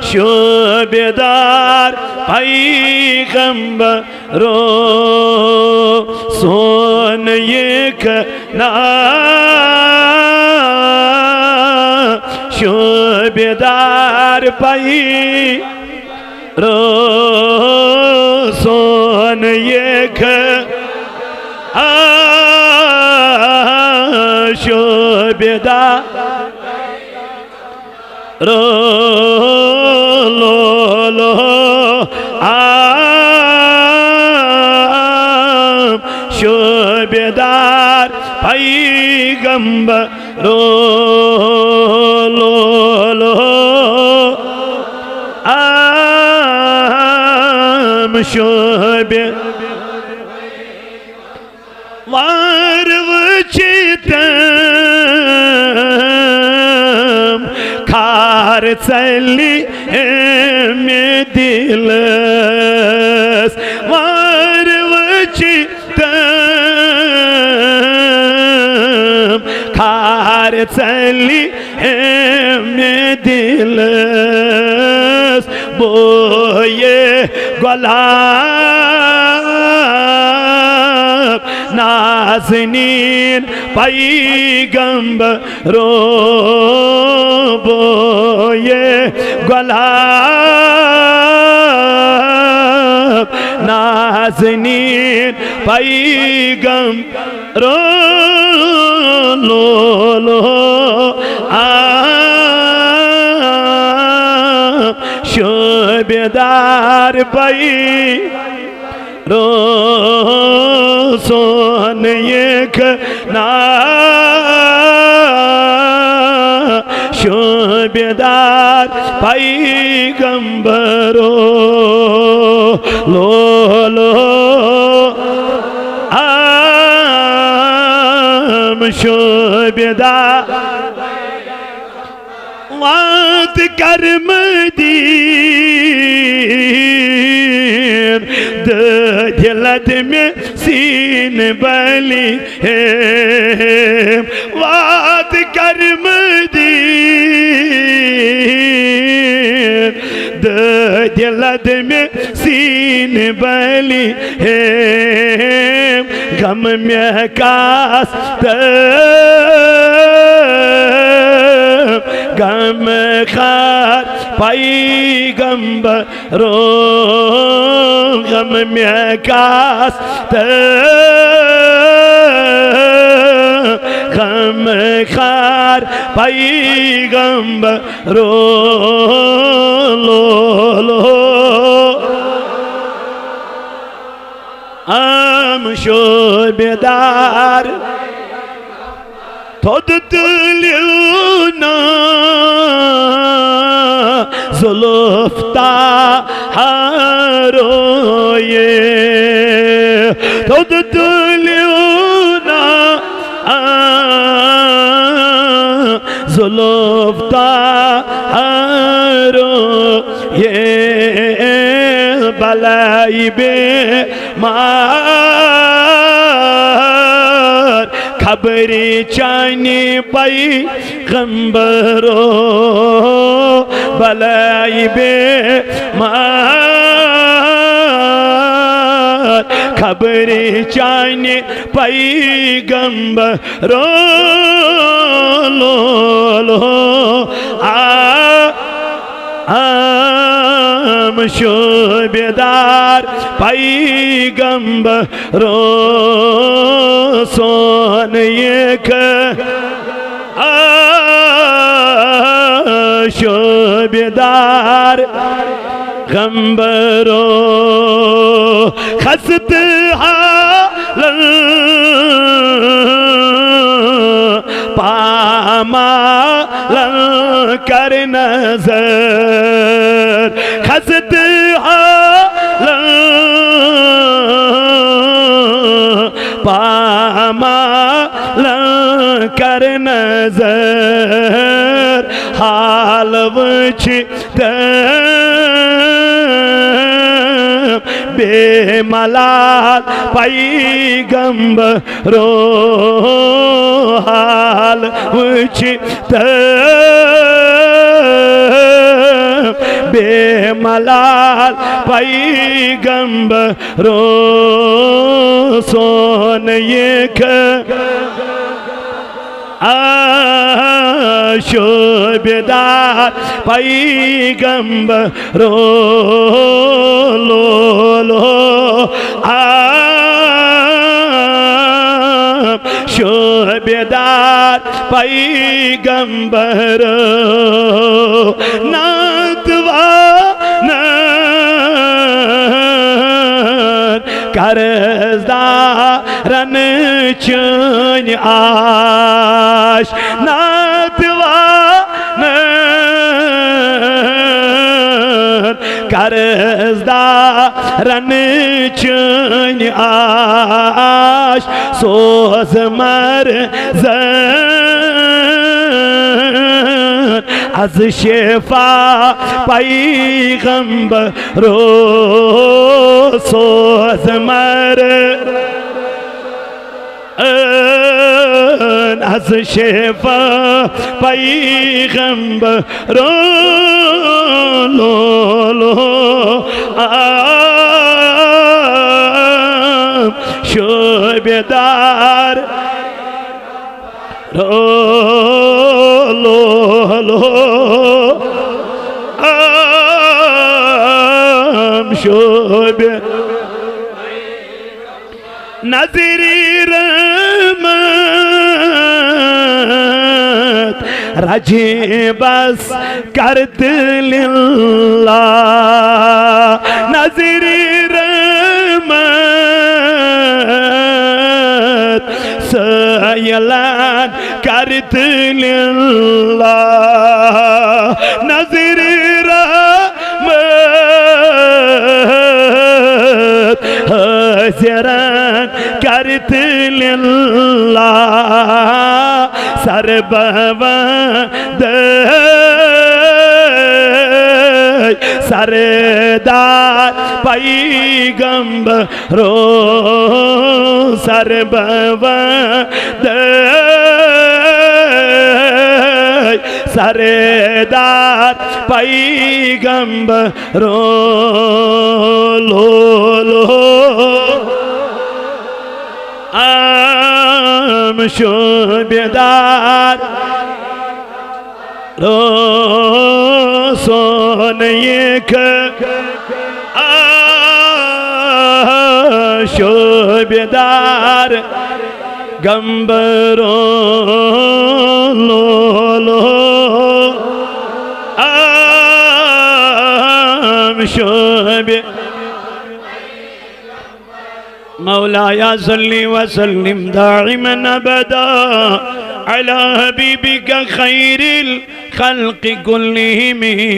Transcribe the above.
शोबेदार पैगंबरो सोन एक नाम शोबेदार पैगंबरो सोन एक शोबेदार रो लो लो शोबेदार पैगंबरो लो लो शोबे वारवचितम खार चली में दिलस वारवचितम खार चली में दिलस बोये गुलाब नाज़नीन पैगंबरो बोये गुलाब नाज़नीन पैगंबरो लो लो शोबेदार पैगंबरो सोन एक नाम शोबेदार पैगंबरो लो लो शोबेदार वात कर मदीन दिलत में सीन बली है वात कर मदीन दिलत में सीन बली है गम में कास्त गम खार पैगंबरो गम में कास्त गम खार पैगंबरो लो लो शोबेदार थोद तुलियोना जुल्फ़ता हारोये थोद तुलियोना जुल्फ़ता हारोये बलाई बेमार खबरी चानी पैगंबरो बलाई बेमार खबरी चानी पैगंबरो लो लो शोबेदार पैगंबरो सोन एक शोबेदार पैगंबरो खस्त हालन पामालन कर नजर खस्त हालन पामालन कर नजर हाल वच बेमलाल पैगंबरो हाल वचित बेमलाल पैगंबरो सोन एक शोभेदार पैगंबरो लो लो शोभेदार पैगंबर नातवा कर्जदारन चुन आश नातवा कर्जदारन चुन आश सोज मर्ज az şefa पैगंबरो सोज मर az şefa पैगंबरो लो लो शोभेदार लो लो शोभे नज़ीरी रहमत राजे बस करत लिल्लाह नज़ीरी रहमत सयलान करत लिल्लाह नज़ीरी रहमत हज़रन करत लिल्लाह सरबवंद सरदार पैगंबरो सरबवंद सरदार पैगंबरो लो लो शोभेदार रो सोन एक शोभेदार गंबरो लो लो शोभे मौलाया सल्ली व सल्लिम दाइमन अबदा अला हबीबिका खैरिल खल्क़ि कुल्लिहिम।